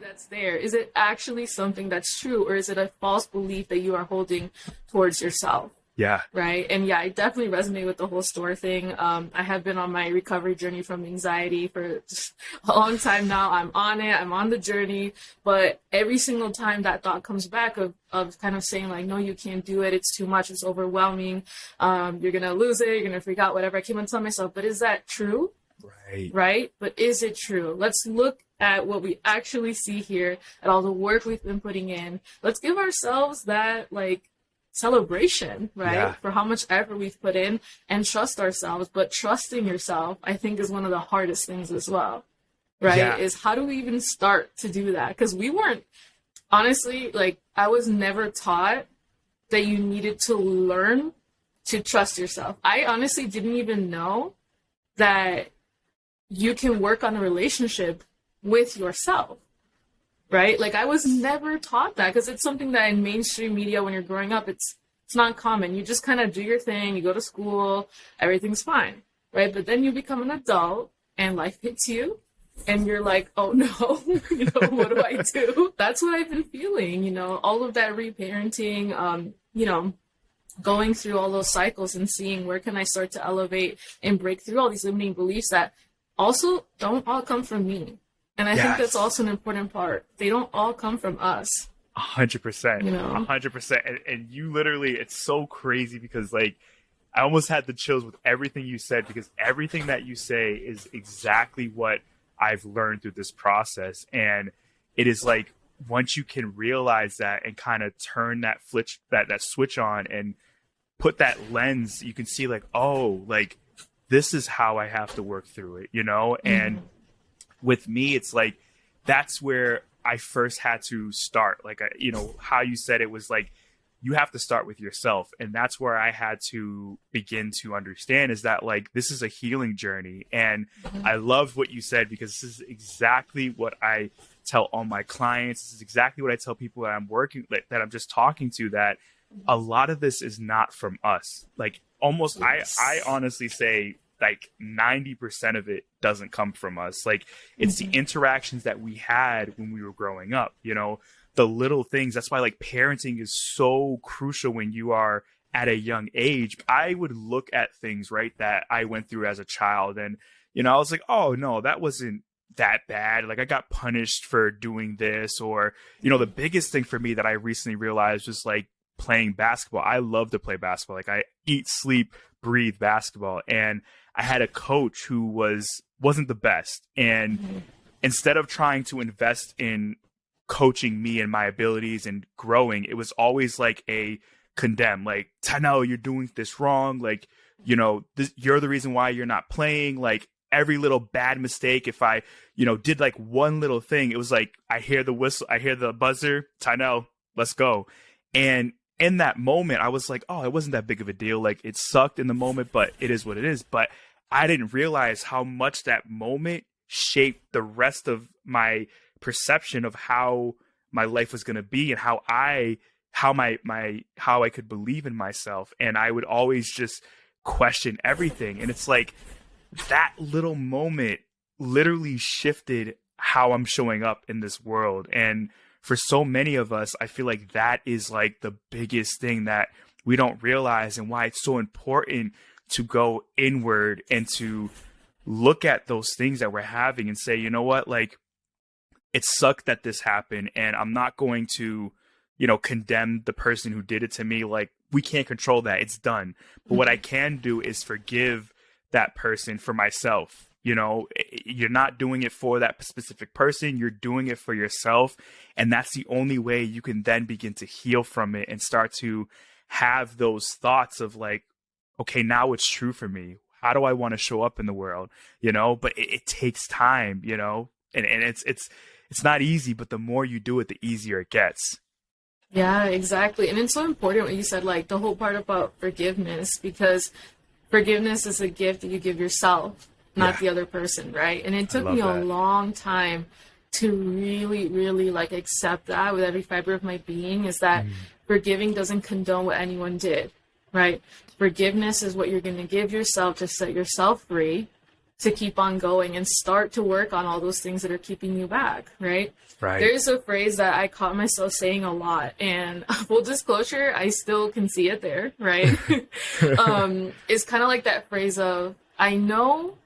That's there? Is it actually something that's true, or is it a false belief that you are holding towards yourself? Yeah. Right. And yeah, I definitely resonate with the whole store thing. I have been on my recovery journey from anxiety for a long time now. I'm on it. I'm on the journey. But every single time that thought comes back of kind of saying like, no, you can't do it. It's too much. It's overwhelming. You're going to lose it. You're going to freak out, whatever. I keep on telling myself, but is that true? Right. Right. But is it true? Let's look at what we actually see here, at all the work we've been putting in. Let's give ourselves that celebration, right? Yeah. For how much effort we've put in, and trust ourselves. But trusting yourself, I think, is one of the hardest things as well, right? Yeah. Is how do we even start to do that? Because we weren't, honestly, I was never taught that you needed to learn to trust yourself. I honestly didn't even know that you can work on a relationship with yourself. Right? I was never taught that, because it's something that in mainstream media, when you're growing up, it's not common. You just kind of do your thing, you go to school, everything's fine, right? But then you become an adult and life hits you and you're like, oh no, what do I do? That's what I've been feeling, all of that reparenting, going through all those cycles and seeing where can I start to elevate and break through all these limiting beliefs that also don't all come from me. And I think that's also an important part. They don't all come from us. 100%. 100%. And you literally, it's so crazy because I almost had the chills with everything you said, because everything that you say is exactly what I've learned through this process. And it is once you can realize that and kind of turn that switch on and put that lens, you can see this is how I have to work through it, And with me, it's that's where I first had to start. How you said it was you have to start with yourself. And that's where I had to begin to understand is that this is a healing journey. And I loved what you said, because this is exactly what I tell all my clients. This is exactly what I tell people that I'm working, that I'm just talking to, that a lot of this is not from us. Almost, yes. I honestly say 90% of it doesn't come from us. It's the interactions that we had when we were growing up, the little things. That's why parenting is so crucial when you are at a young age. I would look at things, right, that I went through as a child, and, I was like, oh no, that wasn't that bad. I got punished for doing this, or, the biggest thing for me that I recently realized was playing basketball. I love to play basketball. I eat, sleep, breathe basketball. And I had a coach who wasn't the best. And instead of trying to invest in coaching me and my abilities and growing, it was always a condemn, Tynell, you're doing this wrong. You're the reason why you're not playing. Every little bad mistake, if I, did one little thing, it was I hear the whistle, I hear the buzzer, Tynell, let's go. And in that moment, I was oh, it wasn't that big of a deal. It sucked in the moment, but it is what it is. But I didn't realize how much that moment shaped the rest of my perception of how my life was going to be, and how I could believe in myself. And I would always just question everything. And it's that little moment literally shifted how I'm showing up in this world. And for so many of us, I feel that is the biggest thing that we don't realize, and why it's so important to go inward and to look at those things that we're having and say, you know what, it sucked that this happened, and I'm not going to, condemn the person who did it to me. We can't control that. It's done. But what I can do is forgive that person for myself. You're not doing it for that specific person. You're doing it for yourself. And that's the only way you can then begin to heal from it and start to have those thoughts of okay, now it's true for me. How do I want to show up in the world? But it takes time, and it's not easy, but the more you do it, the easier it gets. Yeah, exactly. And it's so important what you said, the whole part about forgiveness, because forgiveness is a gift that you give yourself, not the other person, right? And it took me a long time to really, really accept that with every fiber of my being, is that forgiving doesn't condone what anyone did, right? Forgiveness is what you're going to give yourself to set yourself free, to keep on going and start to work on all those things that are keeping you back, right? Right. There's a phrase that I caught myself saying a lot, and full disclosure, I still can see it there, right? It's kind of like that phrase of, I know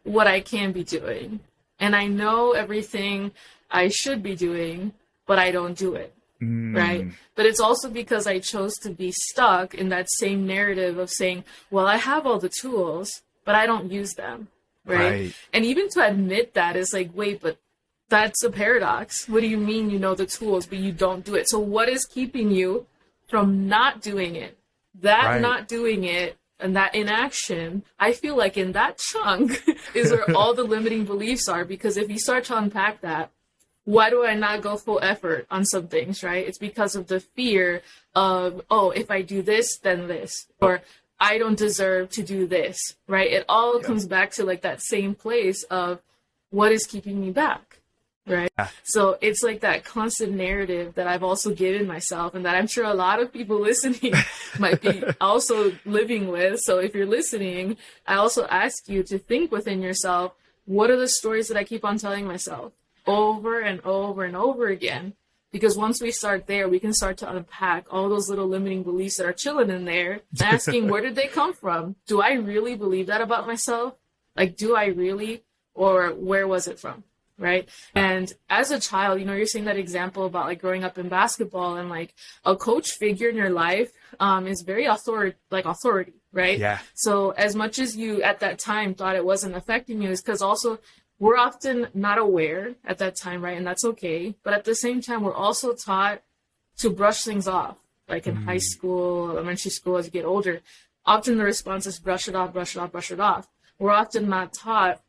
what I can be doing, and I know everything I should be doing, but I don't do it. Right. But it's also because I chose to be stuck in that same narrative of saying, well, I have all the tools, but I don't use them. Right. And even to admit that is like, wait, but that's a paradox. What do you mean you know the tools, but you don't do it? So what is keeping you from not doing it? That not doing it and that inaction, I feel like in that chunk is where all the limiting beliefs are. Because if you start to unpack that, why do I not go full effort on some things, right? It's because of the fear of, oh, if I do this, then this, or I don't deserve to do this, right? It all comes back to like that same place of what is keeping me back, right? So it's like that constant narrative that I've also given myself and that I'm sure a lot of people listening might be also living with. So if you're listening, I also ask you to think within yourself, what are the stories that I keep on telling myself? Over and over and over again, because once we start there, we can start to unpack all those little limiting beliefs that are chilling in there, asking where did they come from? Do I really believe that about myself? Like, do I really, or where was it from? Right. And as a child, you know, you're saying that example about like growing up in basketball and like a coach figure in your life is very authority, right? Yeah. So as much as you at that time thought it wasn't affecting you, is because also we're often not aware at that time, right? And that's okay. But at the same time, we're also taught to brush things off, like in high school, elementary school, as you get older. Often the response is brush it off, brush it off, brush it off. We're often not taught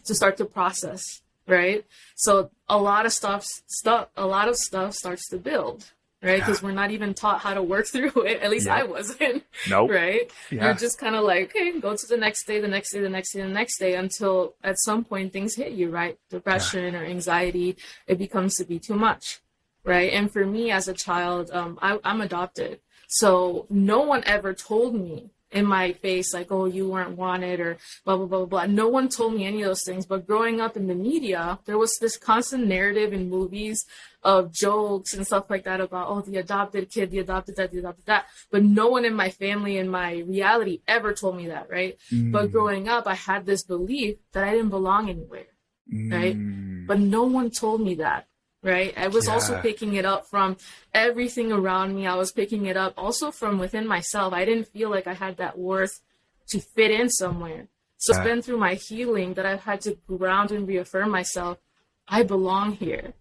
to start to process, right? So a lot of stuff starts to build, right? Because we're not even taught how to work through it. At least I wasn't. Nope. Right? Yeah. You're just kind of like, okay, go to the next day, the next day, the next day, the next day, until at some point things hit you, right? Depression or anxiety, it becomes to be too much, right? And for me as a child, I'm adopted. So no one ever told me in my face, like, oh, you weren't wanted or blah, blah, blah, blah. No one told me any of those things. But growing up in the media, there was this constant narrative in movies of jokes and stuff like that about, oh, the adopted kid, the adopted that, the adopted that. But no one in my family, in my reality, ever told me that, right? But growing up, I had this belief that I didn't belong anywhere, right? But no one told me that. Right. I was also picking it up from everything around me. I was picking it up also from within myself. I didn't feel like I had that worth to fit in somewhere. So it's been through my healing that I've had to ground and reaffirm myself. I belong here.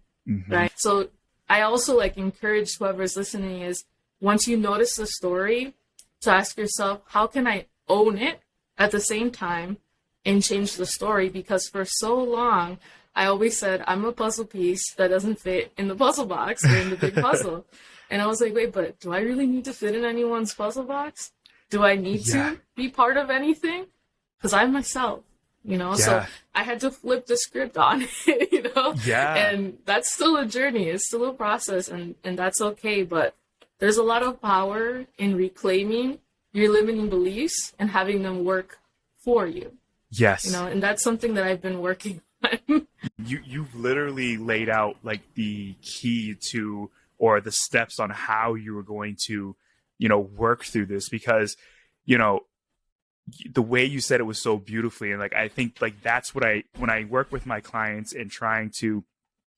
Right. So I also like encourage whoever's listening is once you notice the story to ask yourself, how can I own it at the same time and change the story? Because for so long, I always said, I'm a puzzle piece that doesn't fit in the puzzle box or in the big puzzle. And I was like, wait, but do I really need to fit in anyone's puzzle box? Do I need to be part of anything? Because I'm myself, you know? So I had to flip the script on it, you know? And that's still a journey. It's still a process, and that's okay. But there's a lot of power in reclaiming your limiting beliefs and having them work for you. Yes. You know, and that's something that I've been working on. You've literally laid out like the key to, or the steps on how you were going to, you know, work through this, because, you know, the way you said it was so beautifully. And like, I think like that's what when I work with my clients and trying to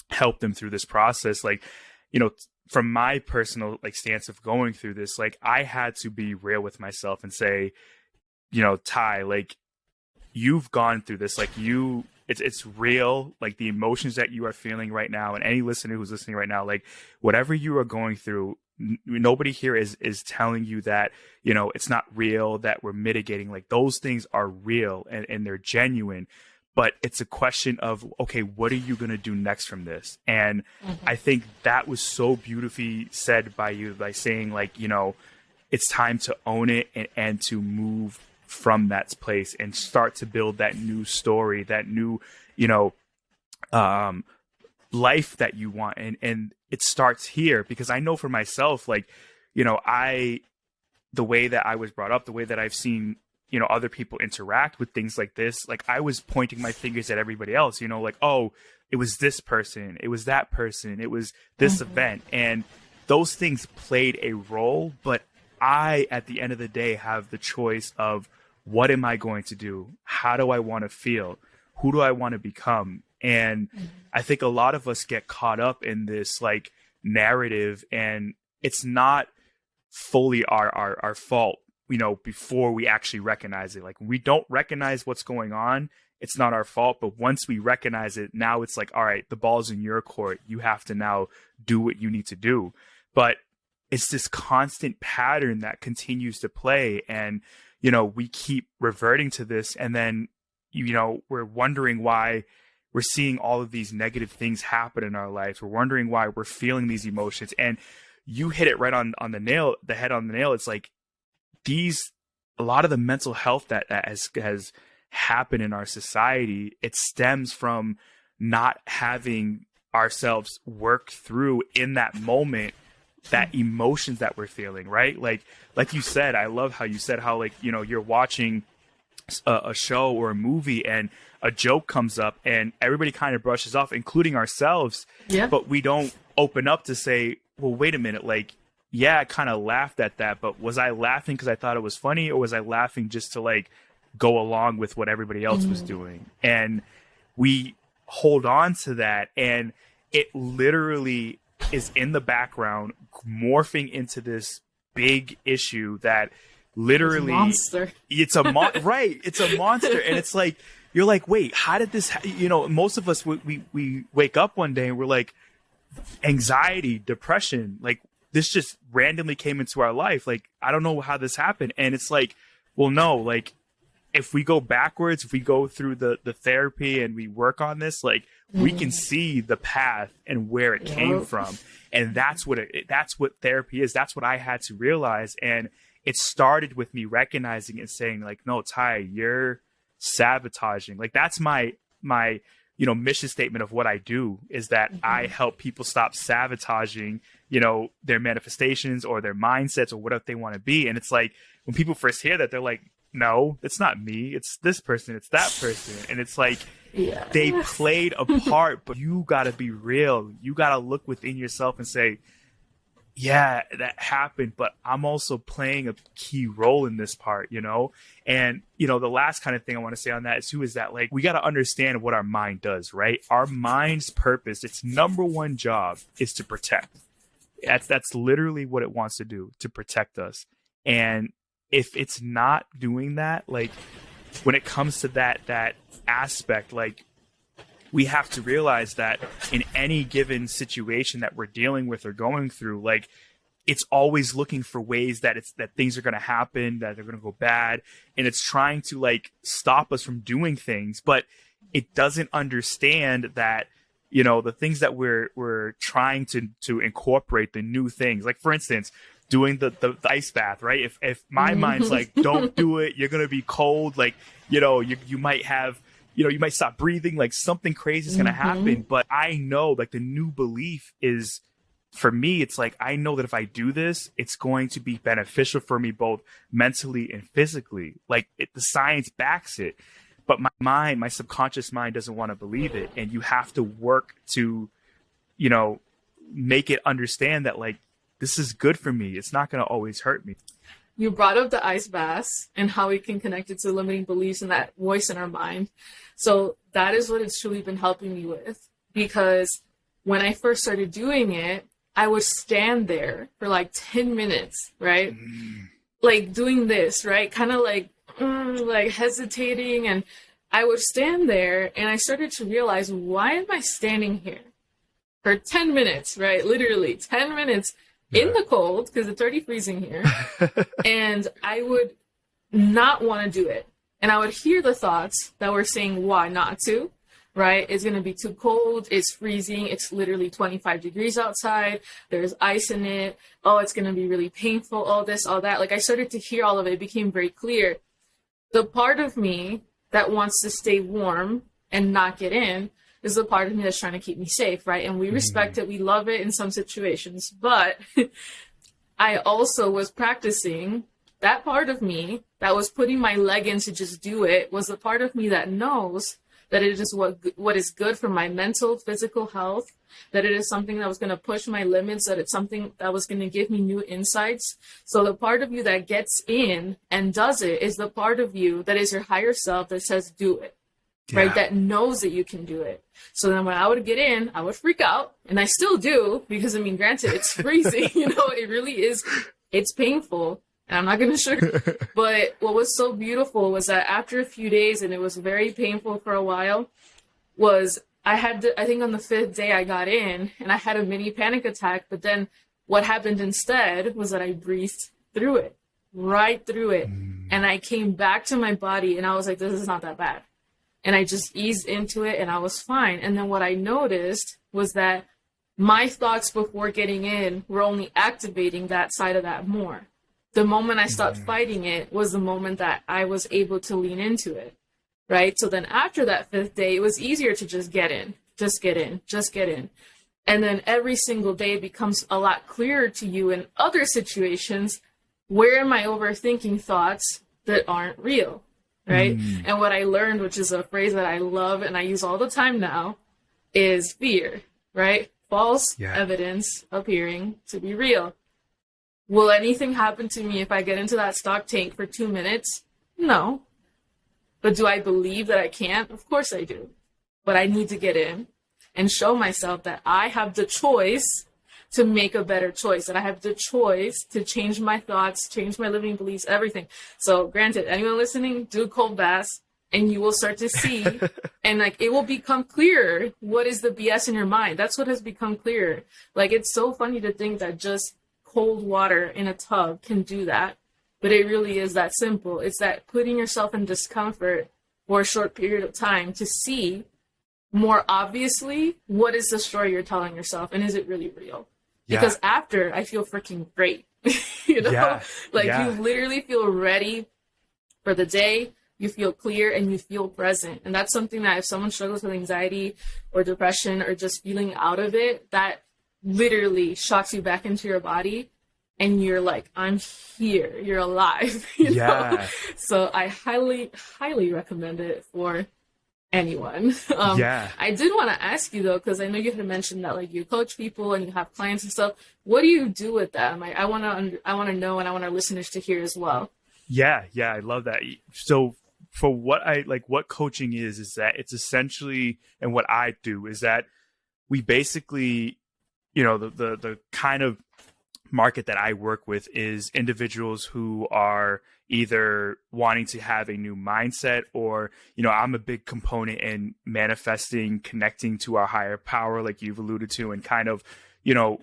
help them through this process, like, you know, from my personal like stance of going through this, like I had to be real with myself and say, you know, Ty, like you've gone through this, like it's real, like the emotions that you are feeling right now, and any listener who's listening right now, like whatever you are going through, nobody here is telling you that, you know, it's not real, that we're mitigating. Like those things are real and they're genuine, but it's a question of, okay, what are you going to do next from this? And I think that was so beautifully said by you, by saying like, you know, it's time to own it and to move from that place and start to build that new story, that new, you know, life that you want. And it starts here, because I know for myself, like, you know, the way that I was brought up, the way that I've seen you know, other people interact with things like this, like I was pointing my fingers at everybody else, you know, like, oh, it was this person, it was that person, it was this event. And those things played a role, but I, at the end of the day, have the choice of what am I going to do? How do I want to feel? Who do I want to become? And I think a lot of us get caught up in this like narrative, and it's not fully our fault, you know, before we actually recognize it. Like, we don't recognize what's going on, it's not our fault. But once we recognize it, now it's like, all right, the ball's in your court. You have to now do what you need to do. But it's this constant pattern that continues to play. And, you know, we keep reverting to this. And then, you know, we're wondering why we're seeing all of these negative things happen in our lives. We're wondering why we're feeling these emotions. And you hit it right on the head on the nail. It's like a lot of the mental health that has happened in our society, it stems from not having ourselves work through in that moment that emotions that we're feeling, right? Like you said, I love how you said how, like, you know, you're watching a show or a movie and a joke comes up and everybody kind of brushes off, including ourselves. Yeah. But we don't open up to say, well, wait a minute, like, yeah, I kind of laughed at that, but was I laughing because I thought it was funny, or was I laughing just to like go along with what everybody else was doing? And we hold on to that, and it literally is in the background morphing into this big issue that literally it's a right, it's a monster. And it's like, you're like, wait, how did this you know, most of us we wake up one day and we're like, anxiety, depression, like this just randomly came into our life, like I don't know how this happened. And it's like, well, no, like if we go backwards, if we go through the therapy and we work on this, like we can see the path and where it came from. And that's what that's what therapy is. That's what I had to realize. And it started with me recognizing and saying, like, no, Ty, you're sabotaging. Like, that's my you know, mission statement of what I do, is that I help people stop sabotaging, you know, their manifestations or their mindsets or whatever they want to be. And it's like, when people first hear that, they're like, no, it's not me. It's this person. It's that person. And it's like, they played a part, but you got to be real. You got to look within yourself and say, yeah, that happened, but I'm also playing a key role in this part, you know? And, you know, the last kind of thing I want to say on that is that, like, we got to understand what our mind does, right? Our mind's purpose, its number one job is to protect. That's literally what it wants to do, to protect us. And if it's not doing that, like, when it comes to that aspect, like, we have to realize that in any given situation that we're dealing with or going through, like, it's always looking for ways that things are going to happen, that they're going to go bad. And it's trying to, like, stop us from doing things, but it doesn't understand that, you know, the things that we're trying to incorporate, the new things, like, for instance, doing the ice bath, right? If my mind's like, don't do it, you're going to be cold. Like, you know, you might have, you know, you might stop breathing, like something crazy is going to happen. But I know, like, the new belief is, for me, it's like, I know that if I do this, it's going to be beneficial for me, both mentally and physically. Like, the science backs it, but my subconscious mind doesn't want to believe it. And you have to work to, you know, make it understand that, like, this is good for me. It's not going to always hurt me. You brought up the ice baths and how we can connect it to limiting beliefs and that voice in our mind. So that is what it's truly been helping me with, because when I first started doing it, I would stand there for like 10 minutes, right? Like doing this, right? Kind of like hesitating. And I would stand there and I started to realize, why am I standing here for 10 minutes, right? Literally 10 minutes in the cold, because it's already freezing here. And I would not want to do it. And I would hear the thoughts that were saying why not to, right? It's going to be too cold. It's freezing. It's literally 25 degrees outside. There's ice in it. Oh, it's going to be really painful. All this, all that. Like, I started to hear all of it. It became very clear. The part of me that wants to stay warm and not get in is the part of me that's trying to keep me safe, right? And we respect it. We love it in some situations. But I also was practicing that part of me that was putting my leg in to just do it was the part of me that knows that it is what is good for my mental, physical health, that it is something that was going to push my limits, that it's something that was going to give me new insights. So the part of you that gets in and does it is the part of you that is your higher self that says, do it, right? That knows that you can do it. So then when I would get in, I would freak out, and I still do, because I mean, granted, it's freezing, you know, it really is, it's painful. And I'm not going to sugar. But what was so beautiful was that after a few days, and it was very painful for a while, was I think on the 5th day I got in and I had a mini panic attack. But then what happened instead was that I breathed through it, right through it. And I came back to my body and I was like, this is not that bad. And I just eased into it and I was fine. And then what I noticed was that my thoughts before getting in were only activating that side of that more. The moment I stopped fighting it was the moment that I was able to lean into it, right? So then after that 5th day, it was easier to just get in, just get in, just get in. And then every single day it becomes a lot clearer to you in other situations. Where am I overthinking thoughts that aren't real, right? And what I learned, which is a phrase that I love and I use all the time now, is fear, right? False evidence appearing to be real. Will anything happen to me if I get into that stock tank for 2 minutes? No. But do I believe that I can't? Of course I do. But I need to get in and show myself that I have the choice to make a better choice. And I have the choice to change my thoughts, change my limiting beliefs, everything. So granted, anyone listening, do a cold bath and you will start to see and like it will become clearer what is the BS in your mind. That's what has become clearer. Like it's so funny to think that just cold water in a tub can do that, but it really is that simple. It's that putting yourself in discomfort for a short period of time to see more obviously what is the story you're telling yourself and is it really real? Because after I feel freaking great, you know, you literally feel ready for the day, you feel clear and you feel present. And that's something that if someone struggles with anxiety or depression or just feeling out of it, that literally shocks you back into your body and you're like, I'm here, you're alive, you know? So I highly recommend it for anyone. I did want to ask you though, because I know you had mentioned that like you coach people and you have clients and stuff. What do you do with them? I want to know, and I want our listeners to hear as well. I love that. So for what coaching is that it's essentially, and what I do is that we basically, you know, the kind of market that I work with is individuals who are either wanting to have a new mindset or, you know, I'm a big component in manifesting, connecting to our higher power, like you've alluded to, and kind of, you know,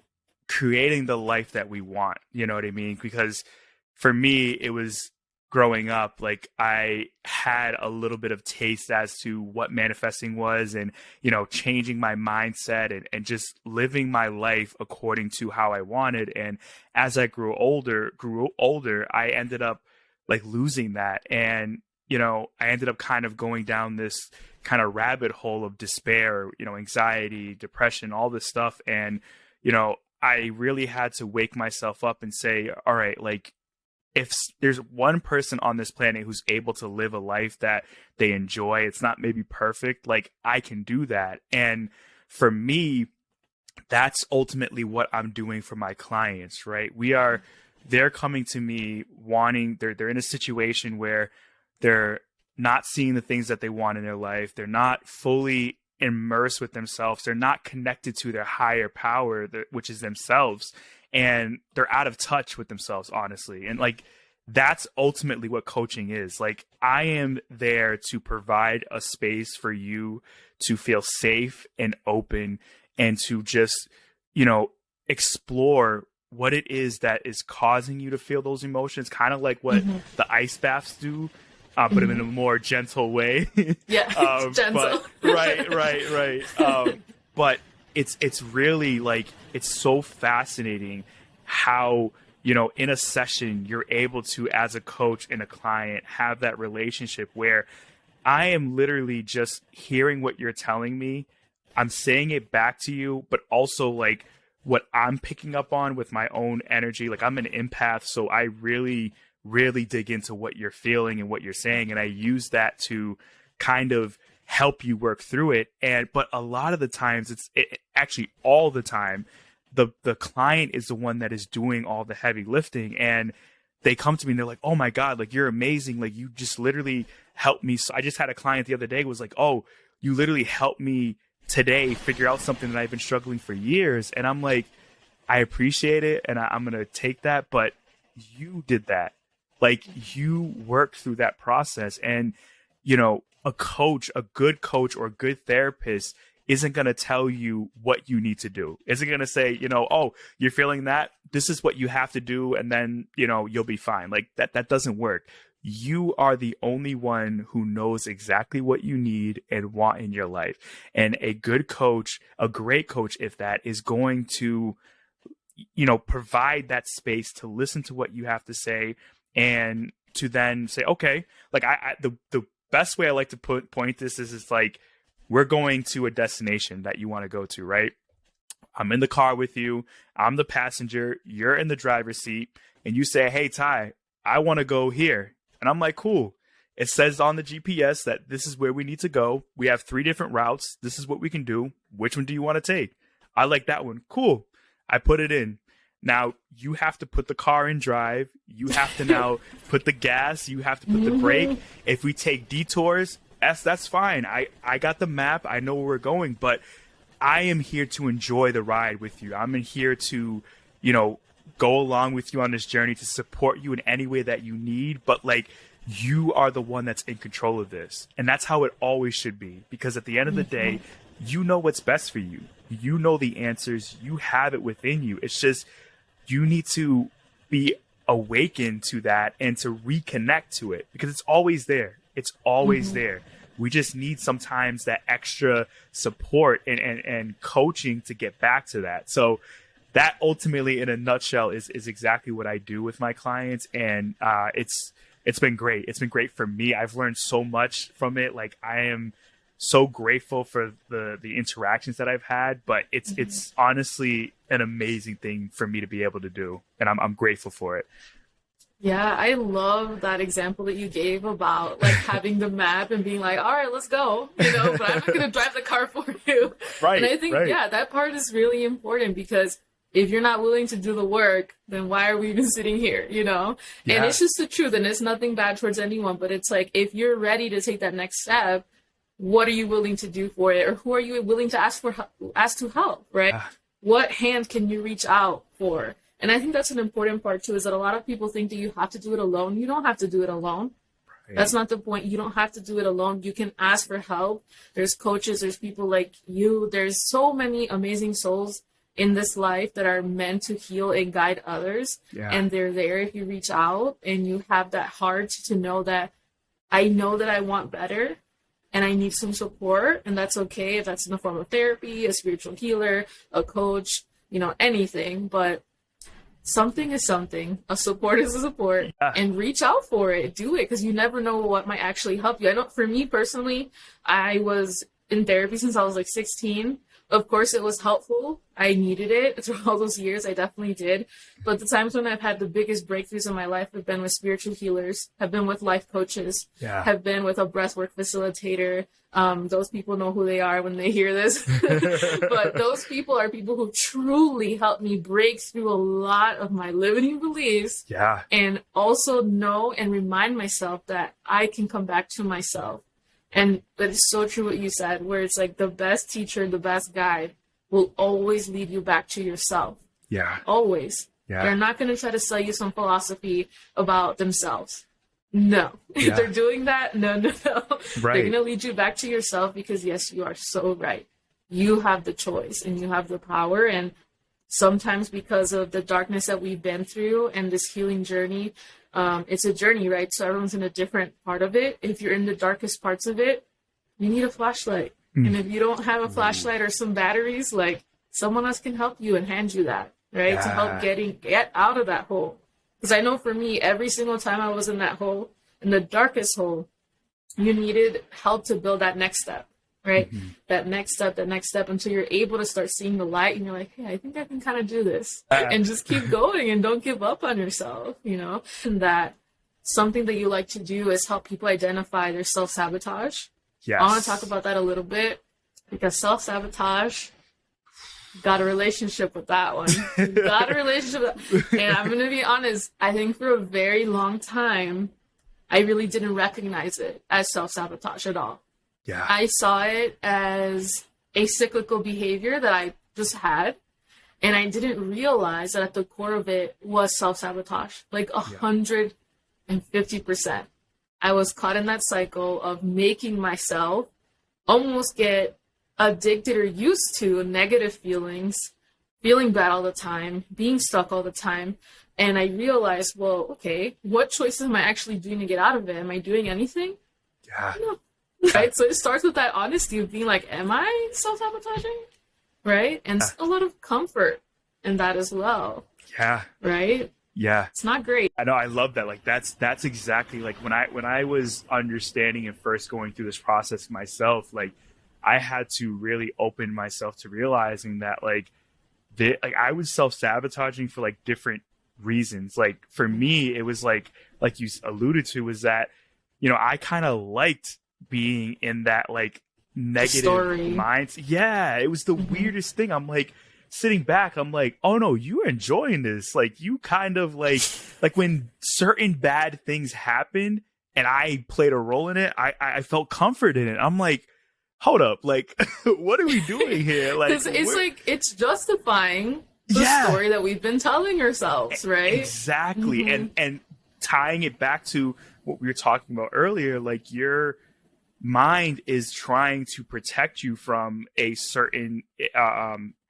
creating the life that we want, you know what I mean? Because for me, it was growing up, like I had a little bit of taste as to what manifesting was and, you know, changing my mindset and just living my life according to how I wanted. And as I grew older, I ended up like losing that. And, you know, I ended up kind of going down this kind of rabbit hole of despair, you know, anxiety, depression, all this stuff. And, you know, I really had to wake myself up and say, all right, like, if there's one person on this planet who's able to live a life that they enjoy, it's not maybe perfect, like I can do that. And for me, that's ultimately what I'm doing for my clients, right? They're coming to me wanting, they're in a situation where they're not seeing the things that they want in their life. They're not fully immersed with themselves. They're not connected to their higher power, which is themselves. And they're out of touch with themselves, honestly. And like, that's ultimately what coaching is. Like, I am there to provide a space for you to feel safe and open and to just, you know, explore what it is that is causing you to feel those emotions, kind of like what the ice baths do, but in a more gentle way. Gentle. Right. But it's really like, it's so fascinating how, you know, in a session, you're able to, as a coach and a client, have that relationship where I am literally just hearing what you're telling me. I'm saying it back to you, but also like what I'm picking up on with my own energy. Like I'm an empath, so I really really dig into what you're feeling and what you're saying. And I use that to kind of help you work through it. But a lot of the times, actually all the time, the client is the one that is doing all the heavy lifting, and they come to me and they're like, oh my God, like, you're amazing. Like, you just literally helped me. So I just had a client the other day who was like, oh, you literally helped me today figure out something that I've been struggling for years. And I'm like, I appreciate it, and I'm going to take that, but you did that. Like, you worked through that process. And, you know, a good coach or a good therapist isn't going to tell you what you need to do. Isn't going to say, you know, oh, you're feeling that, this is what you have to do, and then, you know, you'll be fine. Like, that doesn't work. You are the only one who knows exactly what you need and want in your life. And a good coach, a great coach, if that, is going to, you know, provide that space to listen to what you have to say, and to then say, okay, like, the best way I like to point this is like, we're going to a destination that you want to go to, right? I'm in the car with you. I'm the passenger. You're in the driver's seat, and you say, hey, Ty, I want to go here. And I'm like, cool. It says on the GPS that this is where we need to go. We have 3 different routes. This is what we can do. Which one do you want to take? I like that one. Cool. I put it in. Now you have to put the car in drive. You have to now put the gas. You have to put the brake. If we take detours, that's fine. I got the map. I know where we're going, but I am here to enjoy the ride with you. I'm in here to, you know, go along with you on this journey, to support you in any way that you need. But like, you are the one that's in control of this. And that's how it always should be. Because at the end of the day, you know what's best for you. You know the answers. You have it within you. It's just, you need to be awakened to that and to reconnect to it, because it's always there. It's always there. We just need sometimes that extra support and coaching to get back to that. So that ultimately, in a nutshell, is exactly what I do with my clients. And it's been great. It's been great for me. I've learned so much from it. Like, I am so grateful for the interactions that I've had, but it's honestly an amazing thing for me to be able to do. And I'm grateful for it. Yeah, I love that example that you gave about like having the map and being like, all right, let's go, you know, but I'm not going to drive the car for you. Right. And I think, yeah, that part is really important, because if you're not willing to do the work, then why are we even sitting here, you know? Yeah. And it's just the truth, and it's nothing bad towards anyone, but it's like, if you're ready to take that next step, what are you willing to do for it? Or who are you willing to ask to help, right? What hand can you reach out for? And I think that's an important part too, is that a lot of people think that you have to do it alone. You don't have to do it alone. Right. That's not the point. You don't have to do it alone. You can ask for help. There's coaches, there's people like you. There's so many amazing souls in this life that are meant to heal and guide others. Yeah. And they're there if you reach out and you have that heart to know that I know that I want better and I need some support. And that's okay if that's in the form of therapy, a spiritual healer, a coach, you know, anything. But something is something. A support is a support. Yeah. And reach out for it. Do it, because you never know what might actually help you. I know for me personally, I was in therapy since I was like 16. Of course, it was helpful. I needed it through all those years. I definitely did. But the times when I've had the biggest breakthroughs in my life have been with spiritual healers, have been with life coaches, have been with a breathwork facilitator. Those people know who they are when they hear this. But those people are people who truly helped me break through a lot of my limiting beliefs. Yeah. And also know and remind myself that I can come back to myself. And that is so true what you said, where it's like the best teacher, the best guide will always lead you back to yourself. Yeah. Always. Yeah. They're not going to try to sell you some philosophy about themselves. No. Yeah. If they're doing that, no. Right. They're going to lead you back to yourself, because yes, you are so right. You have the choice and you have the power. And sometimes because of the darkness that we've been through and this healing journey, it's a journey, right? So everyone's in a different part of it. If you're in the darkest parts of it, you need a flashlight. And if you don't have a flashlight or some batteries, like, someone else can help you and hand you that, right? To help get out of that hole. Because I know for me, every single time I was in that hole, in the darkest hole, you needed help to build that next step, right? That next step until you're able to start seeing the light, and you're like, hey, I think I can kind of do this. And just keep going and don't give up on yourself, you know? And that something that you like to do is help people identify their self-sabotage. Yes. I want to talk about that a little bit because self-sabotage, got a relationship with that one. Got a relationship with that. And I'm going to be honest, I think for a very long time, I really didn't recognize it as self-sabotage at all. Yeah. I saw it as a cyclical behavior that I just had. And I didn't realize that at the core of it was self-sabotage, like 150%. I was caught in that cycle of making myself almost get addicted or used to negative feelings, feeling bad all the time, being stuck all the time. And I realized, well, okay, what choices am I actually doing to get out of it? Am I doing anything? Yeah. No. Right? So it starts with that honesty of being like, am I self-sabotaging? Right? And a lot of comfort in that as well. Yeah. Right? Yeah. It's not great. I know. I love that. Like that's exactly like when I was understanding and first going through this process myself, like I had to really open myself to realizing that like I was self-sabotaging for like different reasons. Like for me, it was like you alluded to, was that, you know, I kind of liked being in that like negative mindset. Yeah, it was the weirdest thing. I'm like sitting back, I'm like, oh no, you're enjoying this. Like you kind of like when certain bad things happened and I played a role in it, I felt comfort in it. I'm like, hold up, like what are we doing here? Like it's like it's justifying the story that we've been telling ourselves, right? Exactly. And tying it back to what we were talking about earlier, like your mind is trying to protect you from a certain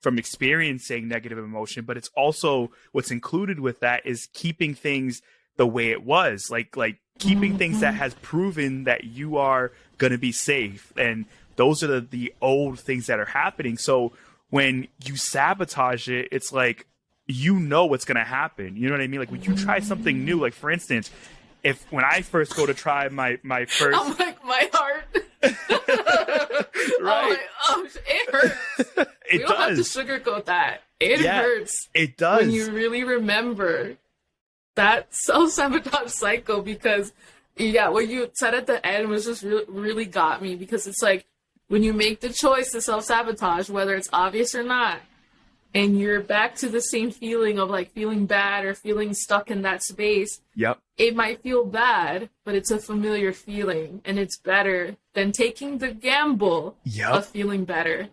from experiencing negative emotion, but it's also what's included with that is keeping things the way it was, like keeping things that has proven that you are going to be safe. And those are the old things that are happening. So when you sabotage it, it's like, you know what's going to happen. You know what I mean? Like when you try something new, like for instance, when I first go to try my first, I'm like, my heart. Right. Oh, it hurts. We don't have to sugarcoat that. It hurts. It does. When you really remember that self-sabotage cycle, because what you said at the end was just really got me, because it's like when you make the choice to self-sabotage, whether it's obvious or not, and you're back to the same feeling of like feeling bad or feeling stuck in that space. Yep. It might feel bad, but it's a familiar feeling, and it's better than taking the gamble of feeling better.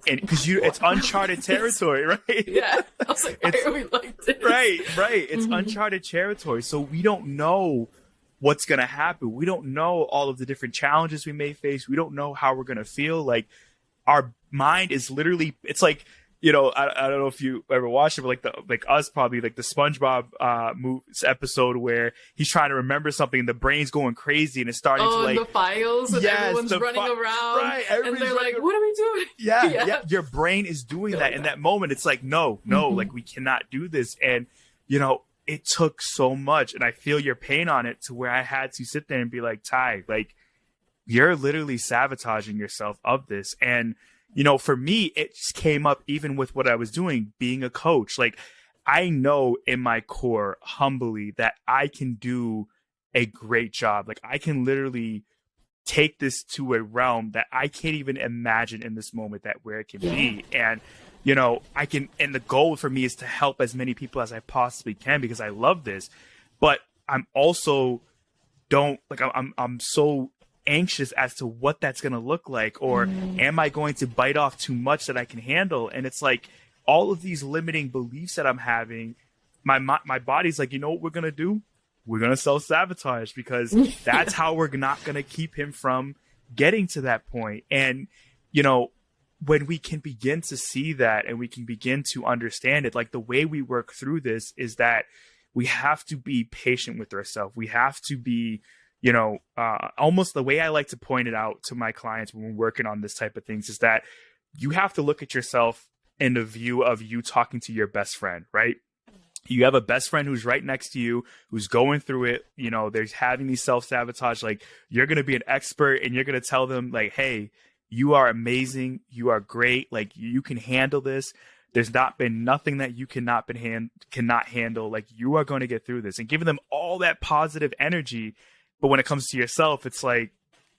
And because it's uncharted territory, right? Yeah. I was like, why are we like this? Right. It's uncharted territory. So we don't know what's going to happen. We don't know all of the different challenges we may face. We don't know how we're going to feel. Like our mind is literally, it's like, you know, I don't know if you ever watched it, but like us probably, like the SpongeBob episode where he's trying to remember something and the brain's going crazy and it's starting to like the files and everyone's running around, right? And they're like, "What are we doing?" Yeah. Your brain is doing that in that moment. It's like, no, like we cannot do this. And you know, it took so much, and I feel your pain on it to where I had to sit there and be like, Ty, like you're literally sabotaging yourself of this. And you know, for me, it just came up even with what I was doing, being a coach. Like, I know in my core, humbly, that I can do a great job. Like, I can literally take this to a realm that I can't even imagine in this moment that where it can be. And, you know, and the goal for me is to help as many people as I possibly can because I love this. But I'm also I'm so anxious as to what that's going to look like, or am I going to bite off too much that I can handle? And it's like all of these limiting beliefs that I'm having, my body's like, you know what we're going to do? We're going to self-sabotage because that's how we're not going to keep him from getting to that point. And, you know, when we can begin to see that and we can begin to understand it, like the way we work through this is that we have to be patient with ourselves. We have to be, you know, almost the way I like to point it out to my clients when we're working on this type of things is that you have to look at yourself in the view of you talking to your best friend, right? You have a best friend who's right next to you, who's going through it. You know, they're having these self-sabotage. Like, you're going to be an expert and you're going to tell them like, hey, you are amazing. You are great. Like, you can handle this. There's not been nothing that you cannot handle. Like, you are going to get through this, and giving them all that positive energy. But when it comes to yourself, it's like,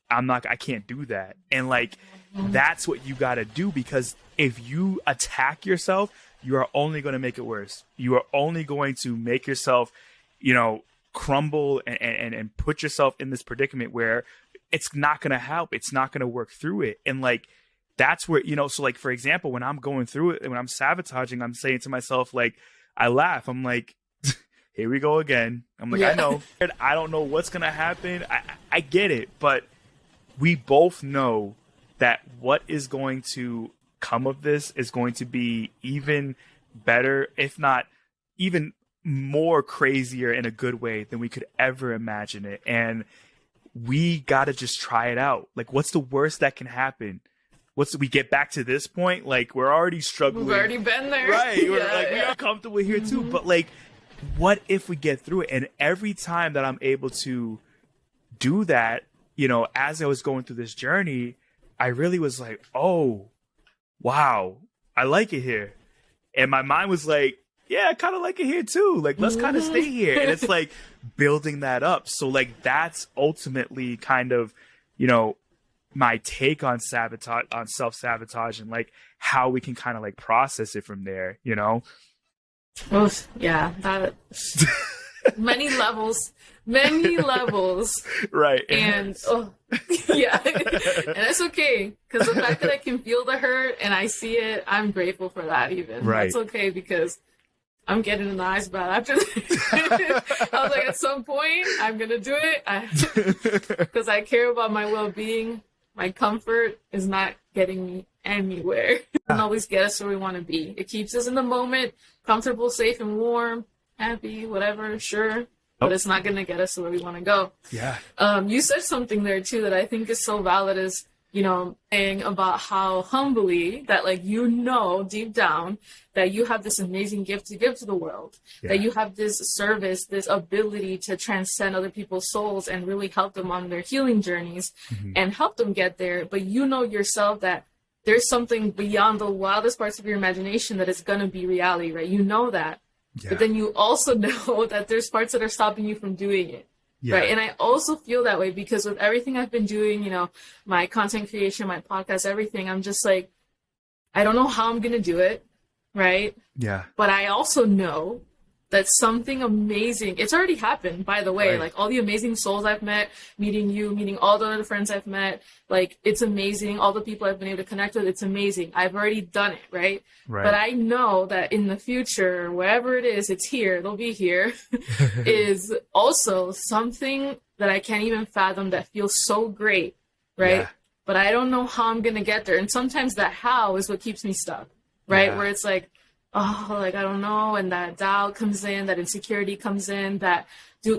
I can't do that. And like, that's what you got to do, because if you attack yourself, you are only going to make it worse. You are only going to make yourself, crumble and put yourself in this predicament where it's not going to help. It's not going to work through it. And like, that's where, so like, for example, when I'm going through it and when I'm sabotaging, I'm saying to myself, like, I laugh. I'm like, here we go again. I'm like, I know. I don't know what's going to happen. I get it. But we both know that what is going to come of this is going to be even better, if not even more crazier in a good way than we could ever imagine it. And we got to just try it out. Like, what's the worst that can happen? We get back to this point, like, we're already struggling. We've already been there. Right. We are comfortable here too. But like, what if we get through it? And every time that I'm able to do that, as I was going through this journey, I really was like, oh, wow, I like it here. And my mind was like, yeah, I kind of like it here too. Like, let's kind of stay here. And it's like building that up. So like, that's ultimately kind of, my take on sabotage, on self-sabotage, and like how we can kind of like process it from there, Oh, yeah, that many levels. Right. And yeah, and that's okay, because the fact that I can feel the hurt and I see it, I'm grateful for that. Even that's okay, because I'm getting in the ice bath after that. I was like, at some point I'm gonna do it, because I care about my well-being. My comfort is not getting me anywhere. It doesn't always get us where we want to be. It keeps us in the moment, comfortable, safe, and warm, happy, whatever, sure. But it's not going to get us to where we want to go. Yeah. You said something there, too, that I think is so valid, is, saying about how humbly that, like, deep down that you have this amazing gift to give to the world, that you have this service, this ability to transcend other people's souls and really help them on their healing journeys and help them get there. But yourself that there's something beyond the wildest parts of your imagination that is going to be reality, right? You know that. Yeah. But then you also know that there's parts that are stopping you from doing it. Yeah. Right. And I also feel that way, because with everything I've been doing, my content creation, my podcast, everything, I'm just like, I don't know how I'm going to do it. Right. Yeah. But I also know that something amazing, it's already happened, by the way. Right. Like, all the amazing souls I've met, meeting you, meeting all the other friends I've met, like, it's amazing. All the people I've been able to connect with, it's amazing. I've already done it, right? But I know that in the future, wherever it is, it's here, they'll be here, is also something that I can't even fathom that feels so great, right? Yeah. But I don't know how I'm going to get there. And sometimes that how is what keeps me stuck, right? Yeah. Where it's like, oh, like, I don't know. And that doubt comes in, that insecurity comes in, that,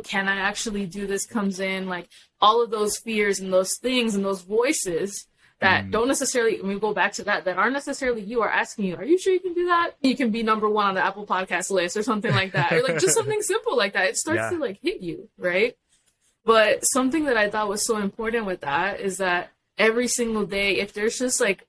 can I actually do this comes in, like, all of those fears and those things and those voices that don't necessarily, when we go back to that aren't necessarily you, are asking you, are you sure you can do that? You can be number one on the Apple Podcast list or something like that. Or like just something simple like that. It starts to like hit you, right? But something that I thought was so important with that is that every single day, if there's just like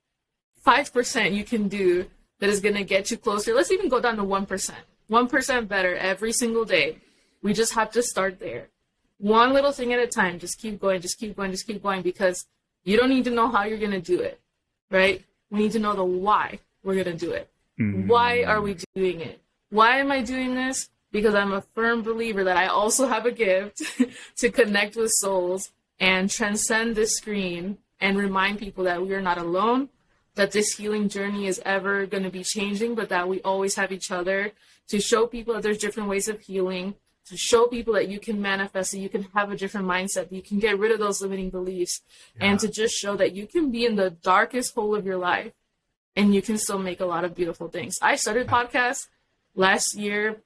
5% you can do that is going to get you closer. Let's even go down to 1%. 1% better every single day. We just have to start there. One little thing at a time. Just keep going, just keep going, just keep going, because you don't need to know how you're going to do it, right? We need to know the why we're going to do it. Why are we doing it? Why am I doing this? Because I'm a firm believer that I also have a gift to connect with souls and transcend this screen and remind people that we are not alone, that this healing journey is ever going to be changing, but that we always have each other to show people that there's different ways of healing, to show people that you can manifest, that you can have a different mindset, that you can get rid of those limiting beliefs, and to just show that you can be in the darkest hole of your life and you can still make a lot of beautiful things. I started podcasts last year,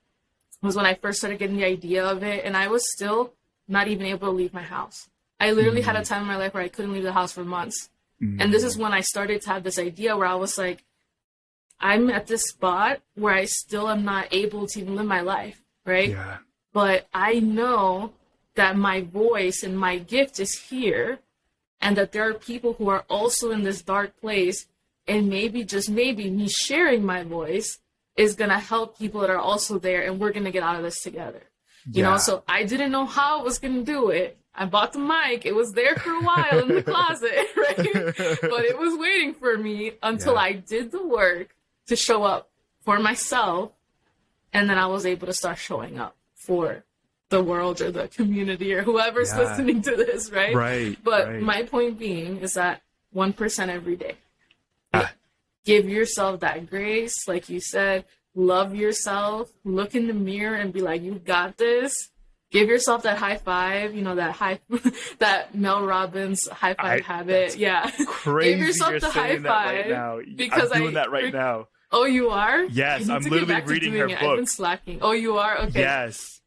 was when I first started getting the idea of it, and I was still not even able to leave my house. I literally had a time in my life where I couldn't leave the house for months. And this is when I started to have this idea where I was like, I'm at this spot where I still am not able to even live my life, right? Yeah. But I know that my voice and my gift is here, and that there are people who are also in this dark place, And maybe, just maybe, me sharing my voice is going to help people that are also there, and we're going to get out of this together. You know, so I didn't know how I was going to do it. I bought the mic. It was there for a while in the closet, right? But it was waiting for me until I did the work to show up for myself. And then I was able to start showing up for the world or the community or whoever's listening to this, right? Right. But my point being is that 1% every day. Give yourself that grace, like you said. Love yourself. Look in the mirror and be like, you got this. Give yourself that high five. You know, that Mel Robbins high five habit. Yeah. Crazy. Give yourself you're the saying high five. Right now. Because I'm doing that right now. Oh, you are? Yes, I'm literally reading her book. I've been slacking. Oh, you are? Okay. Yes.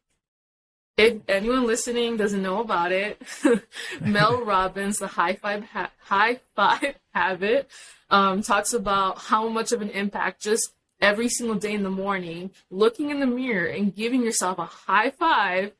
If anyone listening doesn't know about it, Mel Robbins, the high five habit, talks about how much of an impact just every single day in the morning, looking in the mirror and giving yourself a high five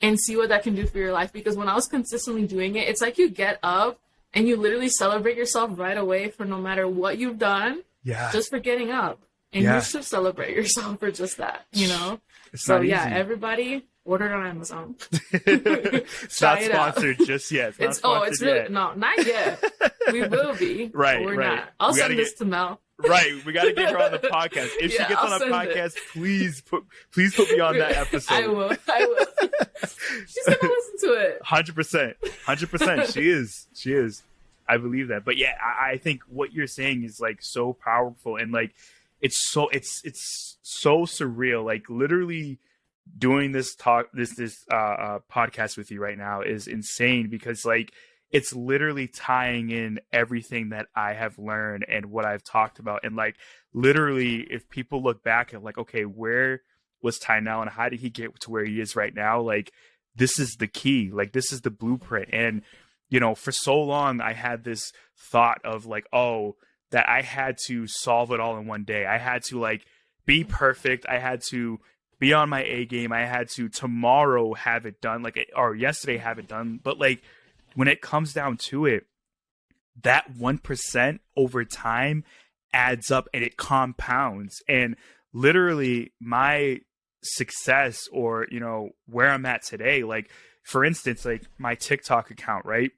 and see what that can do for your life. Because when I was consistently doing it, it's like you get up and you literally celebrate yourself right away for no matter what you've done, just for getting up. And you should celebrate yourself for just that, you know? It's so not easy. Everybody order it on Amazon. It's not sponsored just yet. It's really no, not yet. We will be. Right, we're right. not. I'll send this to Mel. Right, we got to get her on the podcast. If she gets on a podcast, please put me on that episode. I will. She's gonna listen to it. 100%. She is. I believe that. But yeah, I think what you're saying is like so powerful, and like it's so surreal. Like literally doing this podcast with you right now is insane, because like it's literally tying in everything that I have learned and what I've talked about. And like literally, if people look back at like, okay, where was Tynell and how did he get to where he is right now? Like this is the key. Like this is the blueprint. And you know, for so long I had this thought of like, oh, that I had to solve it all in one day. I had to like be perfect. I had to be on my A game. I had to tomorrow have it done, or yesterday have it done. But like when it comes down to it, that 1% over time adds up and it compounds. And literally my success, or, you know, where I'm at today, like for instance, like my TikTok account, right?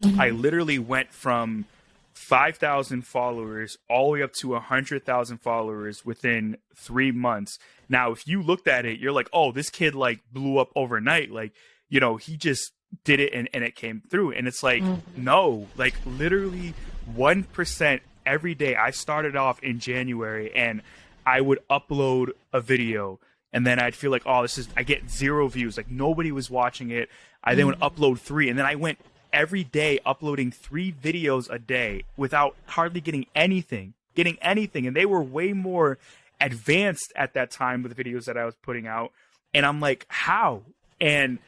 Mm-hmm. I literally went from 5,000 followers all the way up to 100,000 followers within 3 months. Now, if you looked at it, you're like, oh, this kid like blew up overnight. Like, you know, he just did it and it came through. And it's like, no, like literally 1% every day. I started off in January and I would upload a video and then I'd feel like, oh, I get 0 views. Like nobody was watching it. I then would upload 3, and then I went every day uploading 3 videos a day without hardly getting anything. And they were way more advanced at that time with the videos that I was putting out. And I'm like, how? And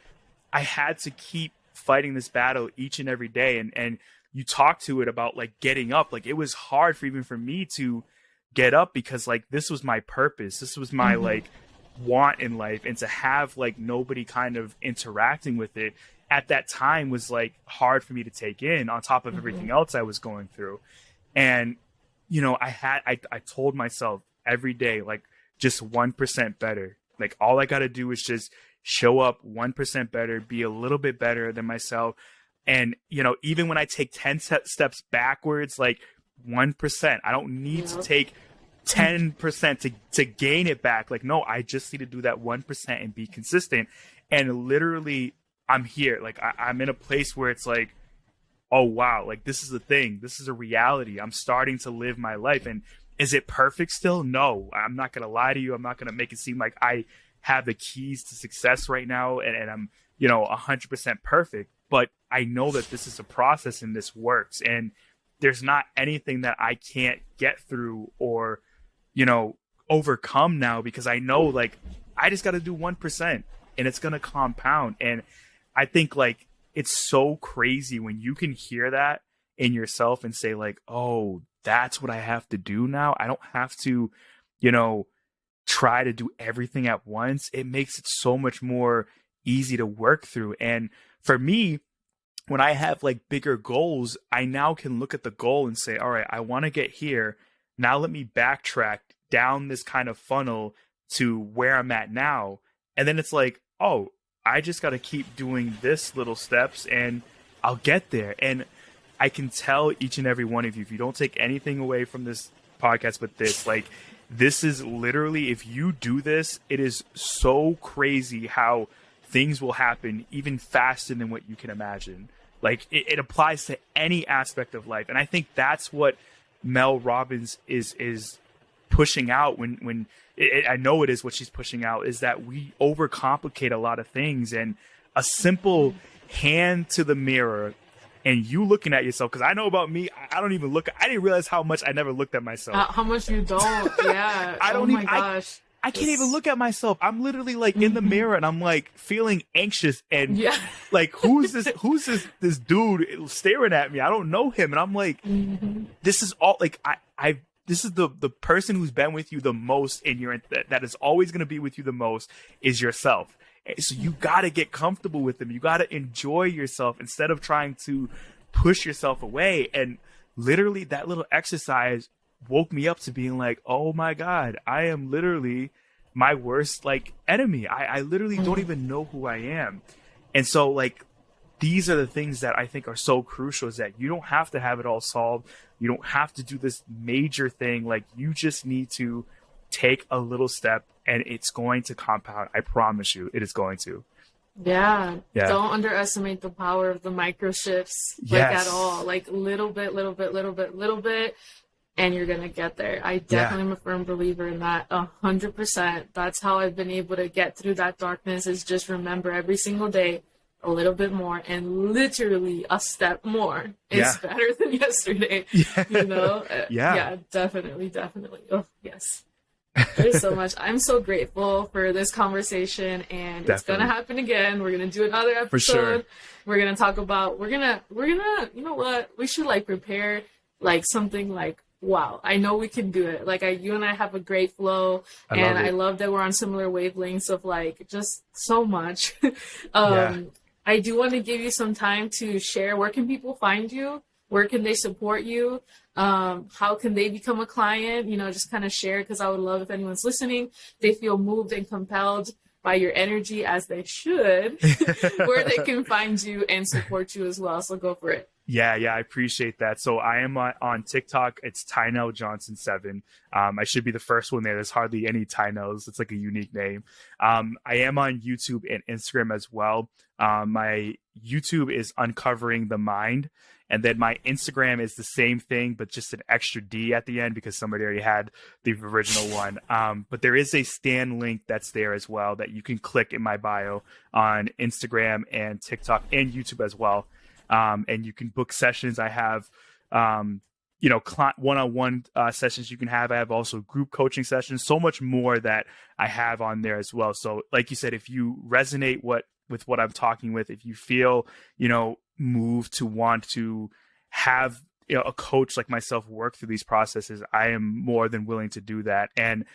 I had to keep fighting this battle each and every day. And you talk to it about like getting up. Like it was hard for me to get up, because like this was my purpose. This was my like want in life. And to have like nobody kind of interacting with it at that time was like hard for me to take in, on top of everything else I was going through. And, you know, I told myself every day, like just 1% better. Like all I got to do is just show up 1% better, be a little bit better than myself. And, you know, even when I take 10 steps backwards, like 1%, I don't need to take 10% to gain it back. Like, no, I just need to do that 1% and be consistent. And literally I'm here. Like I'm in a place where it's like, oh, wow, like this is the thing. This is a reality. I'm starting to live my life. And is it perfect still? No, I'm not going to lie to you. I'm not going to make it seem like I have the keys to success right now and I'm, you know, 100% perfect. But I know that this is a process and this works. And there's not anything that I can't get through or, you know, overcome now, because I know like I just got to do 1% and it's going to compound. And I think like it's so crazy when you can hear that in yourself and say like, oh, that's what I have to do now. I don't have to, you know, try to do everything at once. It makes it so much more easy to work through. And for me, when I have like bigger goals, I now can look at the goal and say, all right, I want to get here. Now let me backtrack down this kind of funnel to where I'm at now. And then it's like, oh, I just got to keep doing this little steps and I'll get there. And I can tell each and every one of you, if you don't take anything away from this podcast but this, like, this is literally, if you do this, it is so crazy how things will happen even faster than what you can imagine. Like, it applies to any aspect of life. And I think that's what Mel Robbins is pushing out when I know it is what she's pushing out, is that we overcomplicate a lot of things. And a simple hand to the mirror and you looking at yourself, because I know about me, I don't even look. I didn't realize how much I never looked at myself. How much you don't? Yeah. I don't oh even. My gosh. I can't even look at myself. I'm literally like in the mirror and I'm like feeling anxious and like, who's this dude staring at me? I don't know him. And I'm like, this is all like, this is the person who's been with you the most and that is always going to be with you the most is yourself. So you got to get comfortable with them. You got to enjoy yourself instead of trying to push yourself away. And literally that little exercise woke me up to being like, oh my God, I am literally my worst like enemy. I literally don't even know who I am. And so like, these are the things that I think are so crucial, is that you don't have to have it all solved. You don't have to do this major thing. Like, you just need to take a little step and it's going to compound. I promise you, it is going to. Yeah. Don't underestimate the power of the micro shifts, like at all. Like little bit, and you're going to get there. I definitely am a firm believer in that 100%. That's how I've been able to get through that darkness, is just remember every single day a little bit more, and literally a step more is better than yesterday. You know? Yeah, definitely. Oh, yes. There's so much. I'm so grateful for this conversation, and it's gonna happen again. We're gonna do another episode. For sure. We're gonna talk about. We're gonna. You know what? We should like prepare like something like. Wow, I know we can do it. Like you and I have a great flow, and I love that we're on similar wavelengths of like just so much. I do want to give you some time to share. Where can people find you? Where can they support you? How can they become a client? You know, just kind of share, because I would love if anyone's listening, they feel moved and compelled by your energy, as they should, where they can find you and support you as well. So go for it. Yeah, I appreciate that. So I am on TikTok. It's Tynell Johnson 7. I should be the first one there. There's hardly any Tynells. It's like a unique name. I am on YouTube and Instagram as well. My YouTube is Uncovering the Mind. And then my Instagram is the same thing, but just an extra D at the end because somebody already had the original one. But there is a Stan link that's there as well that you can click in my bio on Instagram and TikTok and YouTube as well. And you can book sessions. I have, one-on-one sessions you can have. I have also group coaching sessions, so much more that I have on there as well. So like you said, if you resonate with what I'm talking with, if you feel, moved to want to have, a coach like myself work through these processes, I am more than willing to do that. And,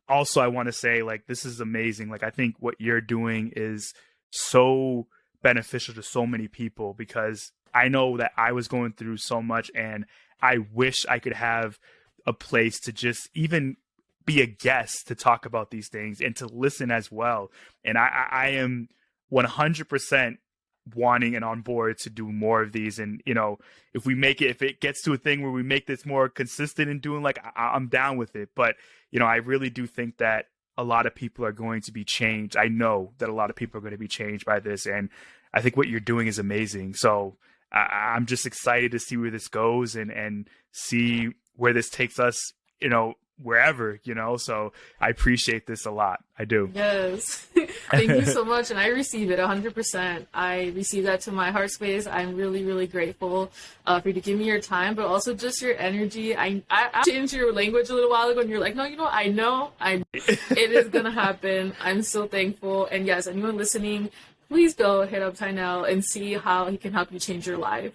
also I want to say, like, this is amazing. Like, I think what you're doing is so beneficial to so many people, because I know that I was going through so much, and I wish I could have a place to just even be a guest to talk about these things and to listen as well. And I am 100% wanting and on board to do more of these. And, if it gets to a thing where we make this more consistent and doing, like, I'm down with it. But, I really do think that a lot of people are going to be changed. I know that a lot of people are going to be changed by this. And I think what you're doing is amazing. So I'm just excited to see where this goes and see where this takes us, wherever, so I appreciate this a lot. I do. Yes. Thank you so much. And I receive it 100%. I receive that to my heart space. I'm really, really grateful for you to give me your time, but also just your energy. I changed your language a little while ago, and you're like, no, I know it is going to happen. I'm so thankful. And yes, anyone listening, please go hit up Tynell and see how he can help you change your life.